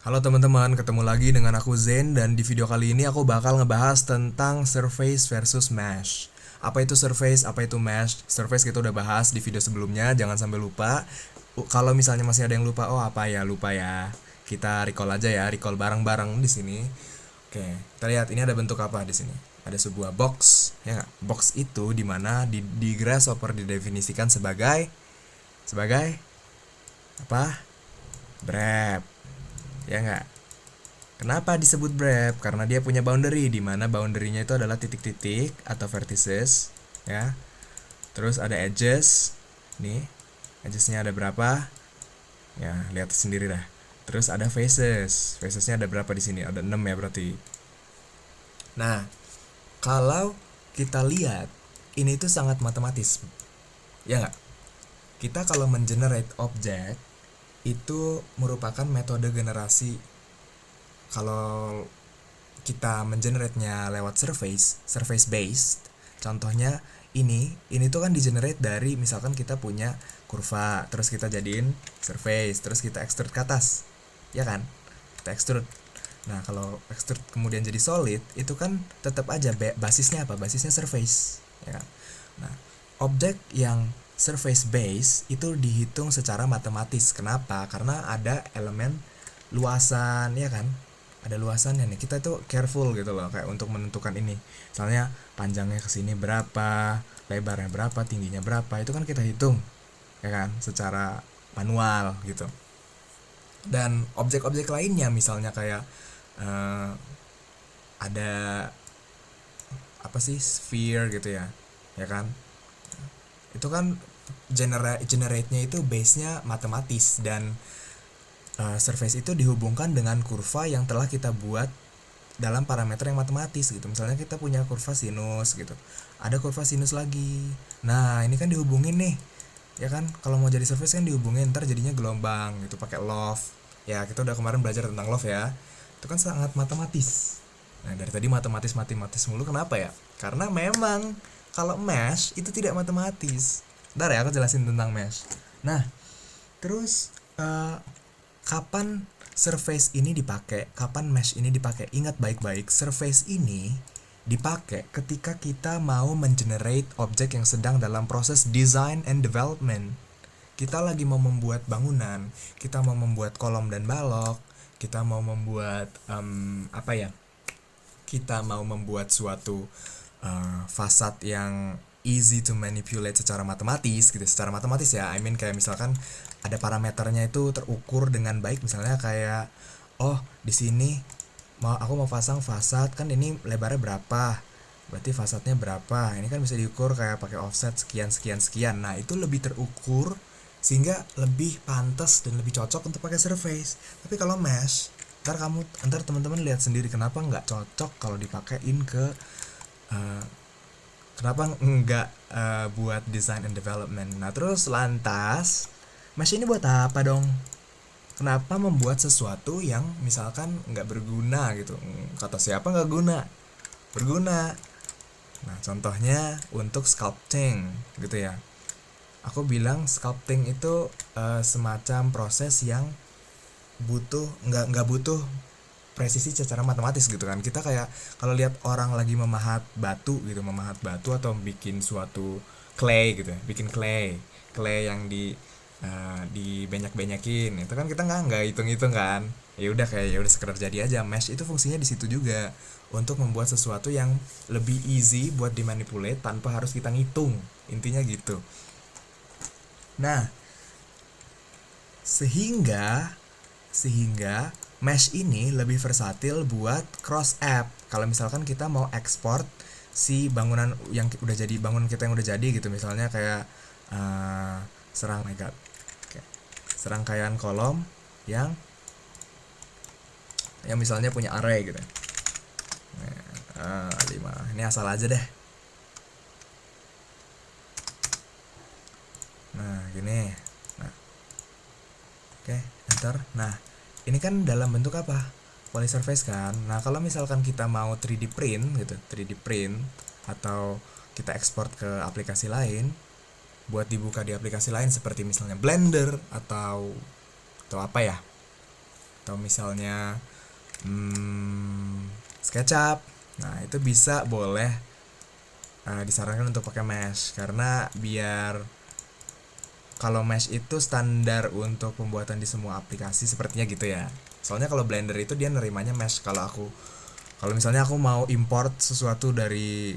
Halo teman-teman, ketemu lagi dengan aku Zen dan di video kali ini aku bakal ngebahas tentang surface versus mesh. Apa itu surface, apa itu mesh? Surface kita udah bahas di video sebelumnya, jangan sampai lupa. Kalau misalnya masih ada yang lupa, oh apa ya, lupa ya. Kita recall aja ya, recall bareng-bareng di sini. Oke, kita lihat ini ada bentuk apa di sini. Ada sebuah box, ya nggak? Box itu dimana di Grasshopper didefinisikan sebagai apa? Wrap, ya nggak? Kenapa disebut Brave? Karena dia punya boundary, di mana boundary-nya itu adalah titik-titik atau vertices, ya. Terus ada edges. Nih, edges-nya ada berapa? Ya, lihat sendiri dah. Terus ada faces. Faces-nya ada berapa di sini? Ada 6 ya berarti. Nah, kalau kita lihat ini tuh sangat matematis. Ya nggak? Kita kalau mengenerate objek itu merupakan metode generasi. Kalau kita mengenerate-nya lewat surface based. Contohnya ini tuh kan di-generate dari misalkan kita punya kurva, terus kita jadiin surface, terus kita extrude ke atas. Ya kan? Kita extrude. Nah, kalau extrude kemudian jadi solid, itu kan tetap aja basisnya apa? Basisnya surface, ya kan? Nah, objek yang surface base itu dihitung secara matematis. Kenapa? Karena ada elemen luasan, ya kan? Ada luasannya nih, kita tuh careful gitu loh kayak untuk menentukan ini, misalnya panjangnya kesini berapa, lebarnya berapa, tingginya berapa, itu kan kita hitung, ya kan, secara manual gitu. Dan objek-objek lainnya misalnya kayak eh, ada apa sih, sphere gitu ya, ya kan, itu kan generate-nya itu base-nya matematis. Dan surface itu dihubungkan dengan kurva yang telah kita buat dalam parameter yang matematis gitu. Misalnya kita punya kurva sinus gitu, ada kurva sinus lagi. Nah, ini kan dihubungin nih, ya kan. Kalau mau jadi surface kan dihubungin, ntar jadinya gelombang gitu pakai love. Ya, kita udah kemarin belajar tentang love ya. Itu kan sangat matematis. Nah, dari tadi matematis matematis mulu, kenapa ya? Karena memang kalau mesh itu tidak matematis. Ntar ya aku jelasin tentang mesh. Nah, terus kapan surface ini dipakai, kapan mesh ini dipakai? Ingat baik-baik, surface ini dipakai ketika kita mau mengenerate objek yang sedang dalam proses design and development. Kita lagi mau membuat bangunan, kita mau membuat kolom dan balok, kita mau membuat apa ya? Kita mau membuat suatu fasad yang easy to manipulate secara matematis gitu, secara matematis ya. I mean kayak misalkan ada parameternya itu terukur dengan baik, misalnya kayak oh di sini aku mau pasang fasad, kan ini lebarnya berapa, berarti fasadnya berapa, ini kan bisa diukur kayak pakai offset sekian sekian sekian. Nah, itu lebih terukur sehingga lebih pantas dan lebih cocok untuk pakai surface. Tapi kalau mesh, ntar teman-teman lihat sendiri kenapa nggak cocok kalau dipakein ke uh, kenapa nggak buat design and development. Nah, terus lantas mesh ini buat apa dong? Kenapa membuat sesuatu yang misalkan nggak berguna gitu? Kata siapa nggak guna? Berguna. Nah, contohnya untuk sculpting gitu ya. Aku bilang sculpting itu semacam proses yang butuh nggak butuh presisi secara matematis gitu kan. Kita kayak kalau lihat orang lagi memahat batu gitu, memahat batu atau bikin suatu clay gitu ya, bikin clay yang dibenyak-benyakin, itu kan kita nggak hitung-hitung kan. Ya udah, kayak ya udah sekedar jadi aja. Mesh itu fungsinya di situ juga, untuk membuat sesuatu yang lebih easy buat dimanipulate tanpa harus kita ngitung, intinya gitu. Nah, sehingga sehingga mesh ini lebih versatil buat cross app. Kalau misalkan kita mau ekspor si bangunan yang udah jadi, bangunan kita yang udah jadi gitu, misalnya kayak uh, serang my god okay. serangkaian kolom yang misalnya punya array gitu. Nah, 5 ini asal aja deh. Nah, gini. Nah, oke, enter. Nah, ini kan dalam bentuk apa? Polysurface kan. Nah, kalau misalkan kita mau 3D print gitu, 3D print atau kita ekspor ke aplikasi lain buat dibuka di aplikasi lain seperti misalnya Blender atau apa ya? atau misalnya SketchUp. Nah itu bisa boleh disarankan untuk pakai mesh, karena biar kalau mesh itu standar untuk pembuatan di semua aplikasi sepertinya gitu ya. Soalnya kalau Blender itu dia nerimanya mesh. Kalau misalnya aku mau import sesuatu dari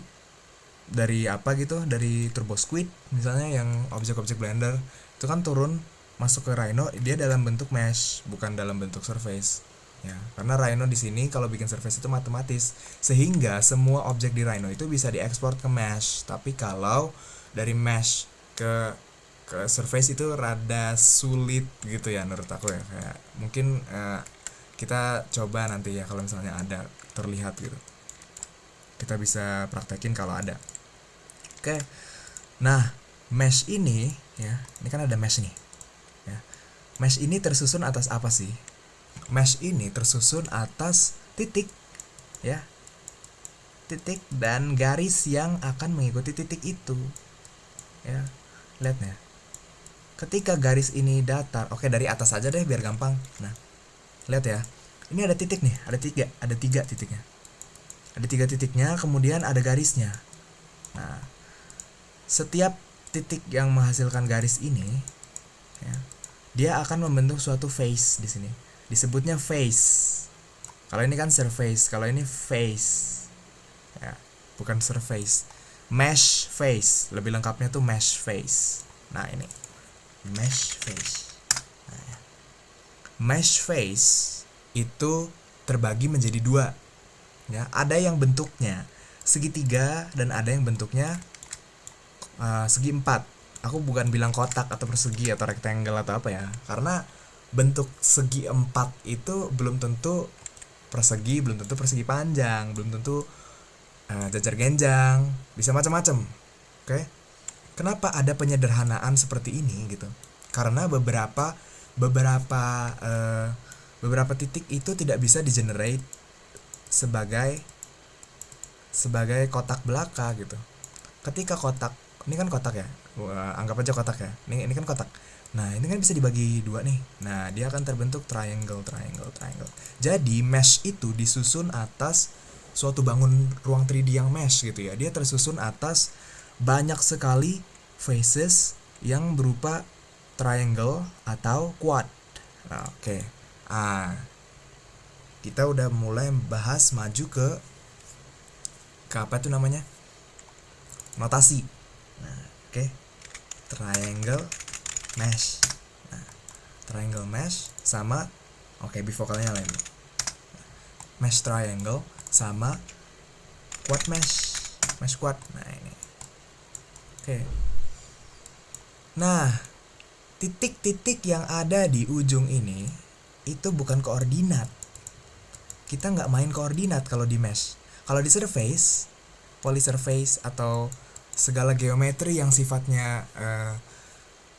apa gitu, dari Turbo Squid misalnya, yang objek-objek Blender itu kan turun masuk ke Rhino, dia dalam bentuk mesh, bukan dalam bentuk surface. Ya, karena Rhino di sini kalau bikin surface itu matematis, sehingga semua objek di Rhino itu bisa diekspor ke mesh. Tapi kalau dari mesh ke surface itu rada sulit gitu ya menurut aku ya. Kayak mungkin kita coba nanti ya, kalau misalnya ada terlihat gitu, kita bisa praktekin kalau ada. Oke. Nah, mesh ini ya, ini kan ada mesh nih ya. Mesh ini tersusun atas apa sih? Mesh ini tersusun atas titik ya, titik dan garis yang akan mengikuti titik itu ya. Lihat ya, ketika garis ini datar, oke dari atas aja deh biar gampang. Nah lihat ya, ini ada titik nih, ada tiga titiknya, ada tiga titiknya, kemudian ada garisnya. Nah setiap titik yang menghasilkan garis ini ya, dia akan membentuk suatu face di sini, disebutnya face. Kalau ini kan surface, kalau ini face ya, bukan surface. Mesh face, lebih lengkapnya tuh mesh face. Nah ini mesh face. Nah, ya. Mesh face itu terbagi menjadi dua ya, ada yang bentuknya segitiga dan ada yang bentuknya segi empat. Aku bukan bilang kotak atau persegi atau rectangle atau apa ya, karena bentuk segi empat itu belum tentu persegi, belum tentu persegi panjang, belum tentu jajar genjang, bisa macam-macam. Oke. Kenapa ada penyederhanaan seperti ini gitu? Karena beberapa titik itu tidak bisa di-generate sebagai kotak belaka gitu. Ketika kotak, ini kan kotak ya, anggap aja kotak ya, ini kan kotak. Nah ini kan bisa dibagi dua nih. Nah dia akan terbentuk triangle. Jadi mesh itu disusun atas suatu bangun ruang 3D yang mesh gitu ya. Dia tersusun atas banyak sekali faces yang berupa triangle atau quad. Nah, oke. Kita udah mulai bahas maju ke apa itu namanya, notasi. Nah, oke. Triangle mesh. Nah, triangle mesh sama bivokalnya lain. Mesh triangle sama quad mesh. Mesh quad. Nah, ini. Oke. Nah, titik-titik yang ada di ujung ini itu bukan koordinat. Kita nggak main koordinat kalau di mesh. Kalau di surface, polysurface atau segala geometri yang sifatnya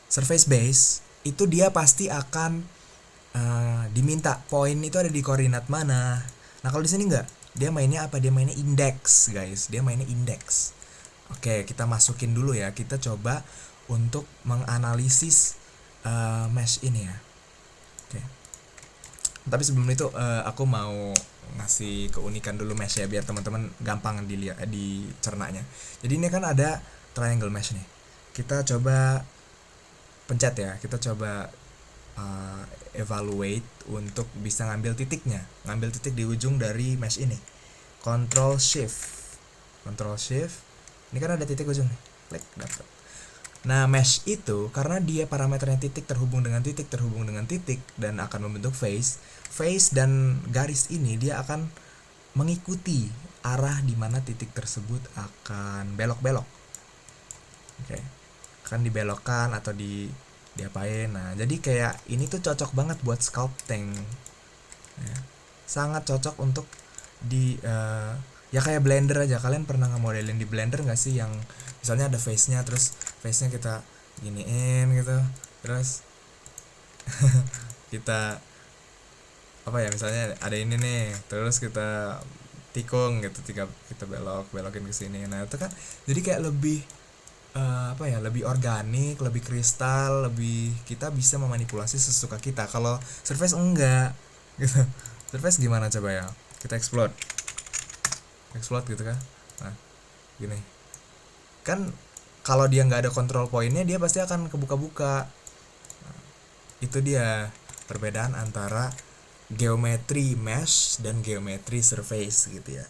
surface base, itu dia pasti akan diminta poin itu ada di koordinat mana. Nah kalau di sini nggak, dia mainnya apa? Dia mainnya index, guys. Dia mainnya index. Oke, kita masukin dulu ya. Kita coba untuk menganalisis mesh ini ya. Oke. Tapi sebelum itu aku mau ngasih keunikan dulu mesh ya, biar teman-teman gampang dilihat dicernanya. Jadi ini kan ada triangle mesh nih. Kita coba pencet ya. Kita coba evaluate untuk bisa ngambil titiknya, ngambil titik di ujung dari mesh ini. Control Shift. Ini kan ada titik ujung nih. Klik, dapat. Nah, mesh itu karena dia parameternya titik terhubung dengan titik dan akan membentuk face dan garis ini dia akan mengikuti arah di mana titik tersebut akan belok-belok. Oke. Akan dibelokkan atau diapain. Nah, jadi kayak ini tuh cocok banget buat sculpting. Ya. Sangat cocok untuk ya kayak Blender aja. Kalian pernah ngemodelin di Blender nggak sih yang misalnya ada face-nya, terus face-nya kita giniin gitu, terus kita apa ya, misalnya ada ini nih, terus kita tikung gitu, kita belokin ke sini. Nah itu kan jadi kayak lebih lebih organik, lebih kristal, lebih kita bisa memanipulasi sesuka kita. Kalau surface enggak, gitu. Surface gimana coba ya, kita explode gitu kan. Nah gini kan, kalau dia nggak ada control pointnya dia pasti akan kebuka-buka. Itu dia perbedaan antara geometri mesh dan geometri surface gitu ya.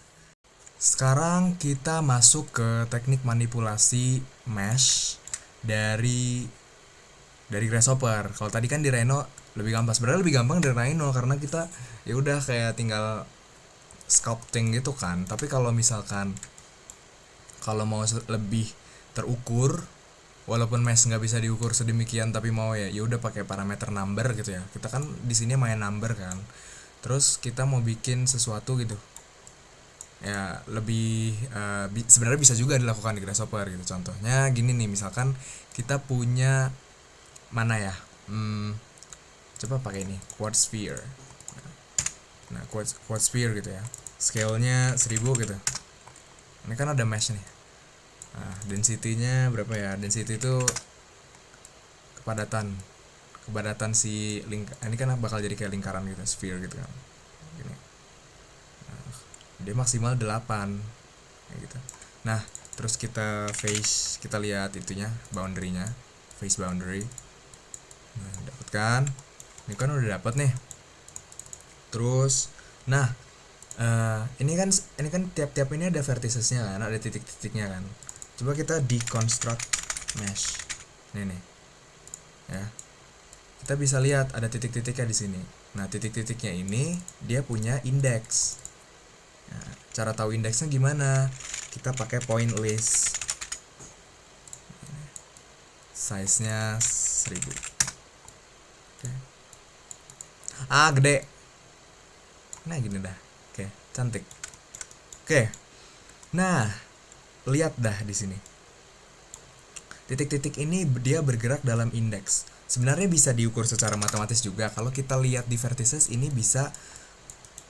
Sekarang kita masuk ke teknik manipulasi mesh dari Grasshopper. Kalau tadi kan di Rhino lebih gampang. Sebenarnya lebih gampang dari Rhino karena kita ya udah kayak tinggal sculpting gitu kan. Tapi kalau misalkan kalau mau lebih terukur, walaupun mesh nggak bisa diukur sedemikian, tapi mau ya udah pakai parameter number gitu ya. Kita kan di sini main number kan. Terus kita mau bikin sesuatu gitu ya lebih sebenarnya bisa juga dilakukan di Grasshopper gitu. Contohnya gini nih, misalkan kita punya mana ya, coba pakai ini quartz sphere. Nah quartz sphere gitu ya, scale-nya 1000 gitu. Ini kan ada mesh nih. Nah density-nya berapa ya, density itu kepadatan si ini kan bakal jadi kayak lingkaran gitu, sphere gitu kan. Gini. Nah, dia maksimal 8 kayak gitu. Nah terus kita lihat itunya, boundary-nya, face boundary. Nah dapat kan, ini kan udah dapat nih. Terus nah ini kan tiap-tiap ini ada verticesnya kan, ada titik-titiknya kan. Coba kita deconstruct mesh ini nih ya, kita bisa lihat ada titik-titiknya di sini. Nah titik-titiknya ini dia punya indeks. Nah, cara tahu indeksnya gimana, kita pakai point list, size nya 1000. Oke. Gede. Nah gini dah. Oke, cantik. Oke. Nah, lihat dah di sini. Titik-titik ini dia bergerak dalam indeks. Sebenarnya bisa diukur secara matematis juga. Kalau kita lihat di vertices ini bisa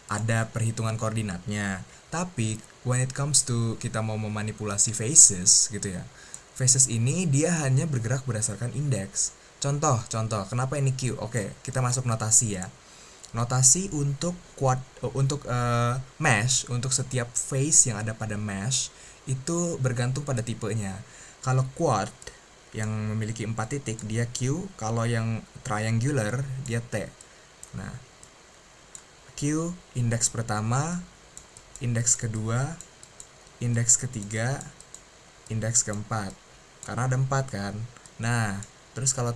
ada perhitungan koordinatnya. Tapi when it comes to kita mau memanipulasi faces gitu ya, faces ini dia hanya bergerak berdasarkan indeks. Contoh, kenapa ini Q? Oke, kita masuk notasi ya. Notasi untuk mesh, untuk setiap face yang ada pada mesh itu bergantung pada tipenya. Kalau quad yang memiliki 4 titik dia Q, kalau yang triangular dia T. Nah, Q indeks pertama, indeks kedua, indeks ketiga, indeks keempat. Karena ada 4 kan. Nah, terus kalau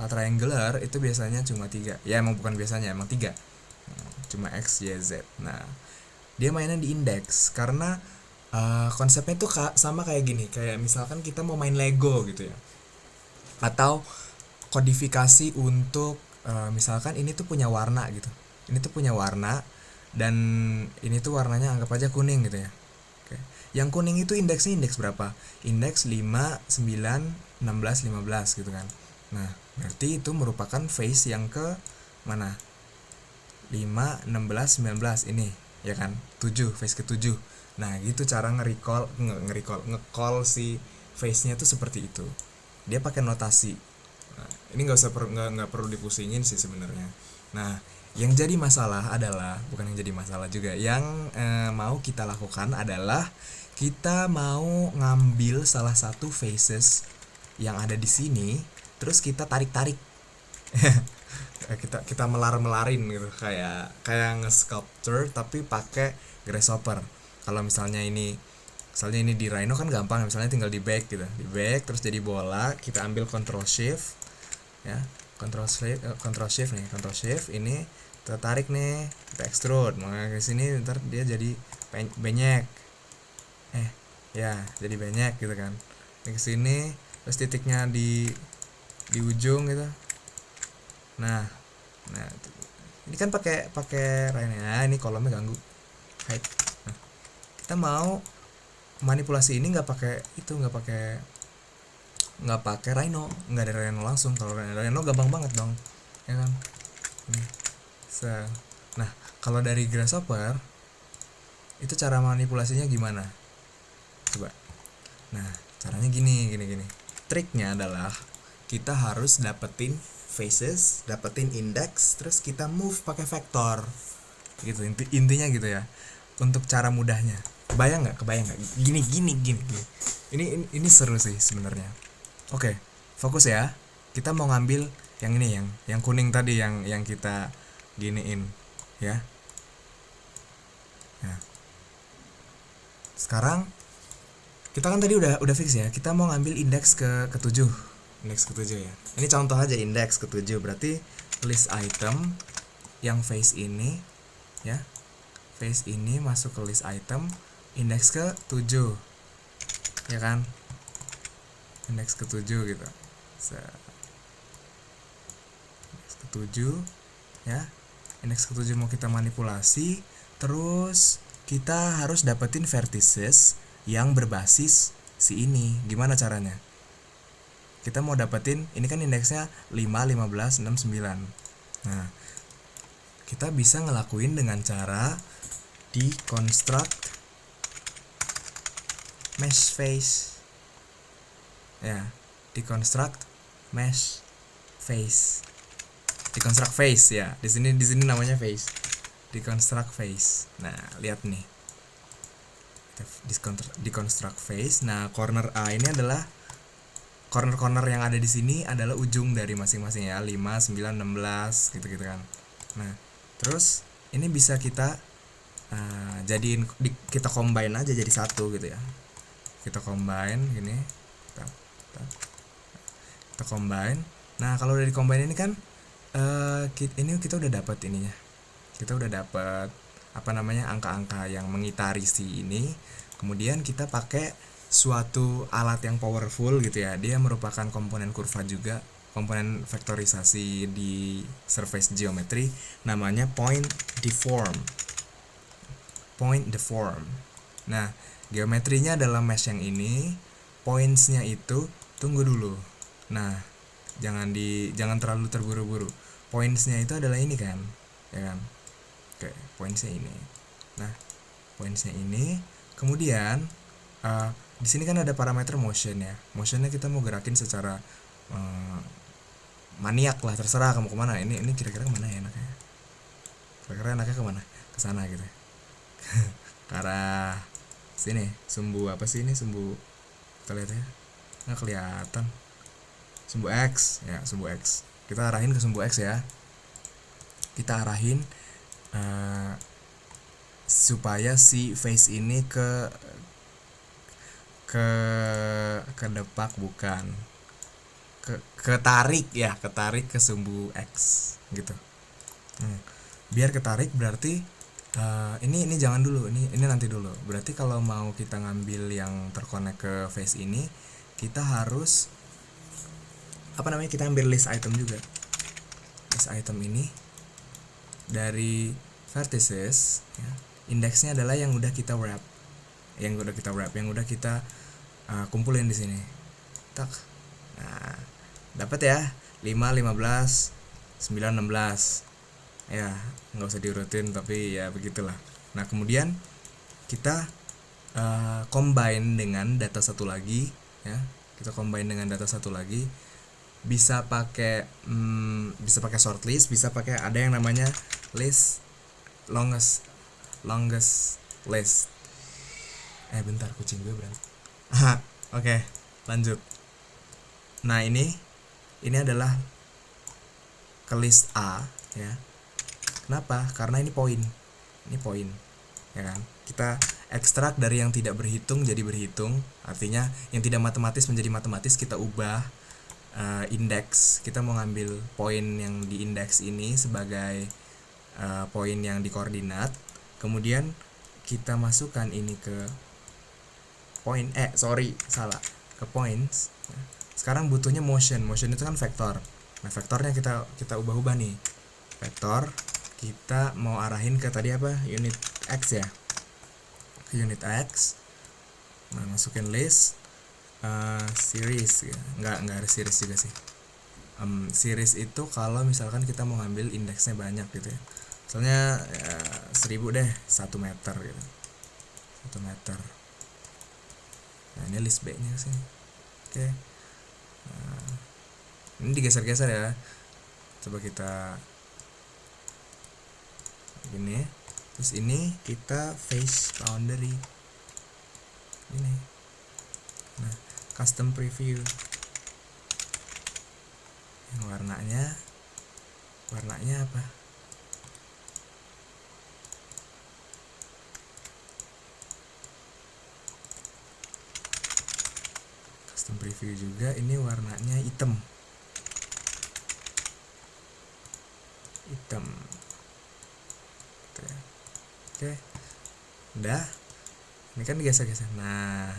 triangular itu biasanya cuma 3. Ya emang bukan biasanya, emang 3. Cuma X, Y, Z. Nah, dia mainnya di indeks karena konsepnya tuh sama kayak gini. Kayak misalkan kita mau main Lego gitu ya. Atau kodifikasi untuk misalkan ini tuh punya warna gitu. Ini tuh punya warna dan ini tuh warnanya anggap aja kuning gitu ya. Oke. Yang kuning itu indeksnya indeks berapa? Indeks 5, 9, 16, 15 gitu kan. Nah, berarti itu merupakan face yang ke mana? 5, 16, 19 ini, ya kan? 7, face ke-7. Nah, gitu cara nge-call si face-nya tuh seperti itu. Dia pakai notasi. Nah, ini nggak perlu dipusingin sih sebenarnya. Nah, yang jadi masalah adalah, bukan yang jadi masalah juga, yang mau kita lakukan adalah kita mau ngambil salah satu faces yang ada di sini, terus kita tarik-tarik. kita melarin gitu, kayak nge-sculpture tapi pakai Grasshopper. Kalau misalnya ini di Rhino kan gampang, misalnya tinggal di back gitu, di back terus jadi bola, kita ambil control shift ya, control shift ini kita tarik nih, kita extrude, maka ke sini ntar dia jadi banyak ya jadi banyak gitu kan. Ke sini terus titiknya di ujung gitu. Nah ini kan pakai Rhino ya, ini kolomnya ganggu height. Nah, kita mau manipulasi ini nggak pakai Rhino, nggak ada Rhino langsung. Kalau Rhino gampang banget dong, ya kan. Nah, kalau dari Grasshopper itu cara manipulasinya gimana? Coba. Nah, caranya gini. Triknya adalah kita harus dapetin faces, dapetin index, terus kita move pakai vektor gitu. Intinya gitu ya, untuk cara mudahnya. Kebayang nggak gini. Ini seru sih sebenarnya. Oke, fokus ya. Kita mau ngambil yang ini, yang kuning tadi, yang kita giniin ya. Nah, sekarang kita kan tadi udah fix ya, kita mau ngambil indeks ke-7. Indeks ke-7 ya. Ini contoh aja, indeks ke-7 berarti list item yang face ini ya. Face ini masuk ke list item indeks ke-7. Ya kan? Indeks ke-7 gitu. Indeks ke-7 ya. Indeks ke-7 mau kita manipulasi, terus kita harus dapetin vertices yang berbasis si ini. Gimana caranya? Kita mau dapetin, ini kan indeksnya 5, 15, 6, 9. Nah, kita bisa ngelakuin dengan cara deconstruct mesh face. Ya, deconstruct mesh face. Deconstruct face ya. Di sini namanya face. Deconstruct face. Nah, lihat nih. Deconstruct face. Nah, corner A ini adalah corner yang ada di sini adalah ujung dari masing-masing ya, 5, 9, 16 gitu-gitu kan. Nah, terus ini bisa kita jadiin, kita combine aja jadi satu gitu ya. Kita combine gini. Kita combine. Nah, kalau udah di combine ini kan ini kita udah dapat ininya. Kita udah dapat angka-angka yang mengitari si ini. Kemudian kita pakai suatu alat yang powerful gitu ya. Dia merupakan komponen kurva juga, komponen vektorisasi di surface geometry, namanya point deform. Nah, geometrinya adalah mesh yang ini. Pointsnya itu, tunggu dulu. Nah, jangan terlalu terburu-buru. Pointsnya itu adalah ini kan, ya kan? Oke, pointsnya ini. Nah, pointsnya ini. Kemudian di sini kan ada parameter motion ya. Motionnya kita mau gerakin secara maniak lah, terserah kamu kemana. Ini kira-kira kemana ya enaknya? Kira-kira enaknya kemana? Kesana gitu. Ke arah sini. Sumbu apa sih ini? Sumbu, kita lihat ya. Nggak kelihatan. Sumbu X ya, sumbu X. Kita arahin ke sumbu X ya. Kita arahin supaya si face ini kedepak, bukan ketarik ke sumbu X gitu. Biar ketarik berarti ini jangan dulu, ini nanti dulu. Berarti kalau mau kita ngambil yang terkonek ke face ini, kita harus kita ambil list item juga. List item ini dari vertices ya, indeksnya adalah yang udah kita wrap, yang udah kita kumpulin di sini. Tak. Nah, dapat ya 5, 15, 9, 16. Ya, nggak usah diurutin tapi ya begitulah. Nah, kemudian kita combine dengan data satu lagi ya. Kita combine dengan data satu lagi. Bisa pakai shortlist, bisa pakai ada yang namanya list longest list. Bentar, kucing gue berantem. Oke, lanjut. Nah, ini adalah ke list A ya. Kenapa? Karena ini poin ya kan. Kita ekstrak dari yang tidak berhitung jadi berhitung, artinya yang tidak matematis menjadi matematis. Kita ubah indeks. Kita mau ngambil poin yang di indeks ini sebagai poin yang di koordinat. Kemudian kita masukkan ini ke poin, ke points. Sekarang butuhnya motion itu kan vektor. Nah, vektornya kita ubah nih. Vektor kita mau arahin ke tadi apa? Unit X ya. Ke unit X. Nah, masukin list series ya. Enggak ada series juga sih. Series itu kalau misalkan kita mau ngambil indeksnya banyak gitu ya. Misalnya 1000 deh, 1 meter gitu. 1 meter. Nah, ini list B nya sih. Oke. Nah, ini digeser-geser ya. Coba kita gini, terus ini kita face boundary ini. Nah, custom preview yang warnanya apa? Custom preview juga, ini warnanya hitam. Gitu ya. Oke, udah. Ini kan geser-geser. Nah,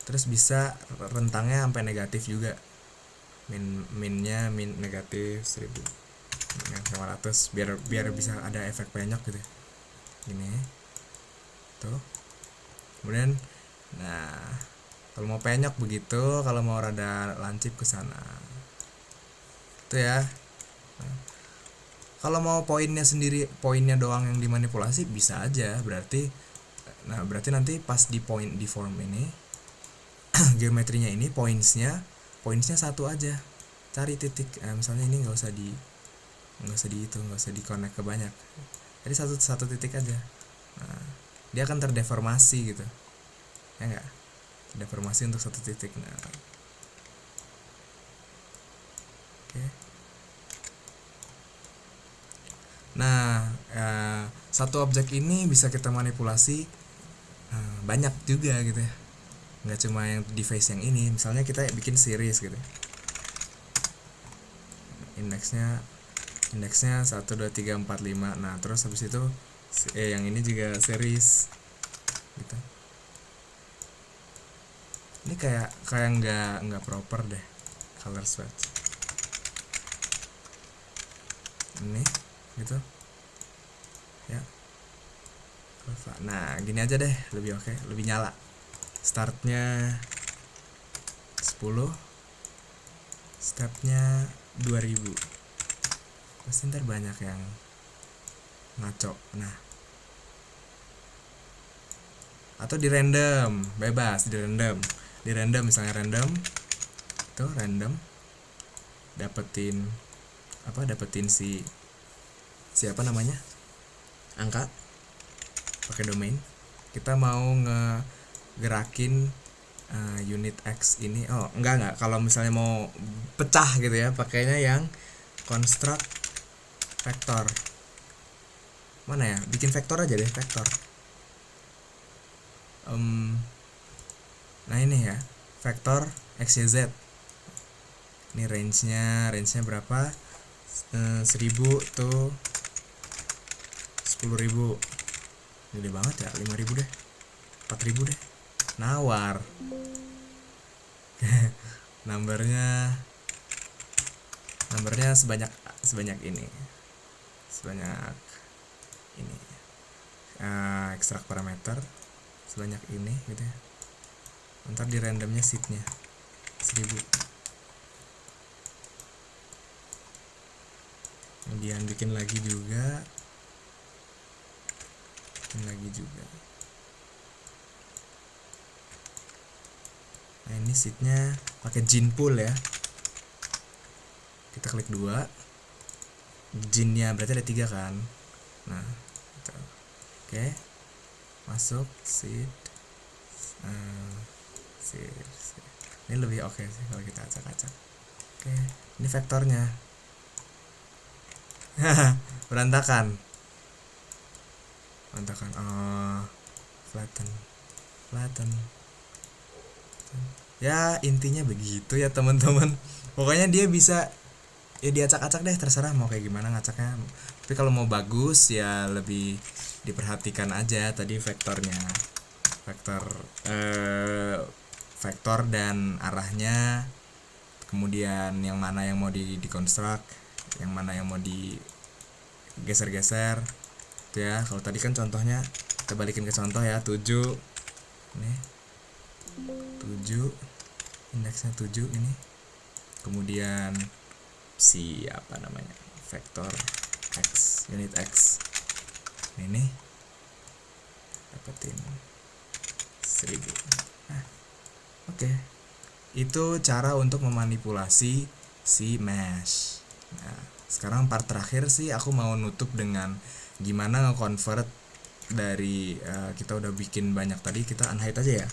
terus bisa rentangnya sampai negatif juga. Minnya negatif 1500 biar bisa ada efek penyok gitu. Gini. Tuh. Kemudian kalau mau penyok begitu, kalau mau rada lancip ke sana. Itu ya. Kalau mau poinnya doang yang dimanipulasi bisa aja, berarti nanti pas di form ini geometrinya ini pointsnya satu aja, cari titik. Misalnya ini nggak usah di connect ke banyak, jadi satu titik aja. Nah, dia akan terdeformasi gitu ya, nggak deformasi untuk satu titik. Oke. Satu objek ini bisa kita manipulasi banyak juga gitu ya, nggak cuma yang di face yang ini. Misalnya kita bikin series gitu, indeksnya 1 2 3 4 5. Nah, terus habis itu yang ini juga series gitu. Ini kayak nggak proper deh color swatch ini gitu ya. Nah, gini aja deh, lebih oke, lebih nyala. Startnya 10, stepnya 2000. Pasti ntar banyak yang ngaco. Nah, atau di random, bebas di random misalnya random tuh, dapetin siapa namanya, angka, pakai domain. Kita mau ngegerakin unit X ini. Enggak, kalau misalnya mau pecah gitu ya, pakainya yang construct vector. Mana ya, bikin vektor aja deh, vektor. Nah ini ya, vektor X, Y, Z. Ini range-nya berapa? 1000 tuh 10.000. Gede banget ya, 5.000 deh, 4.000 deh, nawar. numbernya sebanyak ini, ekstrak parameter sebanyak ini gitu ya. Ntar di randomnya seednya 1000. Kemudian bikin lagi juga. Nah, ini seednya pakai gene pool ya. Kita klik 2, gene-nya berarti ada 3 kan. Nah, gitu. Oke, masuk seed. Ini lebih oke sih kalau kita acak-acak. Oke, ini vektornya. berantakan. Flatten. Ya, intinya begitu ya teman-teman. Pokoknya dia bisa ya diacak-acak deh, terserah mau kayak gimana ngacaknya. Tapi kalau mau bagus ya lebih diperhatikan aja tadi vektornya. Vektor dan arahnya. Kemudian yang mana yang mau dikonstruk, yang mana yang mau digeser-geser. Itu ya. Kalau tadi kan contohnya, kita balikin ke contoh ya, 7. Nih. 7, indeksnya 7 ini. Kemudian siapa namanya, vektor X, unit X ini dapetin 1000. Oke. Itu cara untuk memanipulasi si mesh. Nah, Sekarang part terakhir sih aku mau nutup dengan gimana nge-convert dari kita udah bikin banyak tadi, kita unhide aja ya.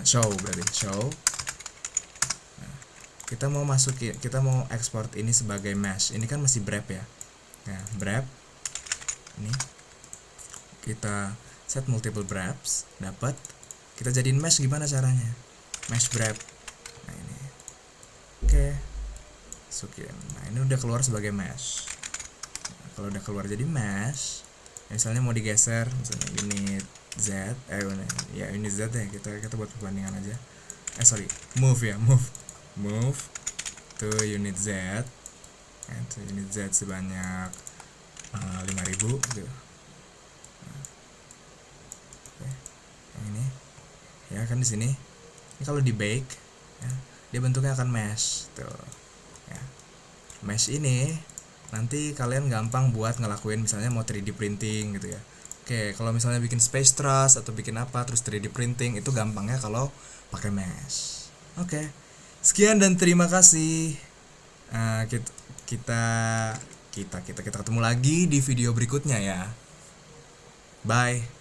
Show berarti show. Kita mau masukin, kita mau export ini sebagai mesh. Ini kan masih wrap ya. Nah, wrap ini kita set multiple wraps, dapat. Kita jadiin mesh gimana caranya? Mesh wrap. Nah, ini. Oke. Masukin. Nah, ini udah keluar sebagai mesh. Nah, kalau udah keluar jadi mesh, misalnya mau digeser, misalnya unit Z, unit Z ya, kita buat perbandingan aja. Move ya, move to unit Z, to unit Z sebanyak 5000 gitu. Oke, yang ini ya kan di sini. Ini kalau di bake, ya, dia bentuknya akan mesh tuh. Ya. Mesh ini nanti kalian gampang buat ngelakuin misalnya mau 3D printing gitu ya. Oke, kalau misalnya bikin space truss atau bikin apa terus 3D printing itu gampangnya kalau pakai mesh. Oke. Sekian dan terima kasih. Kita ketemu lagi di video berikutnya ya. Bye.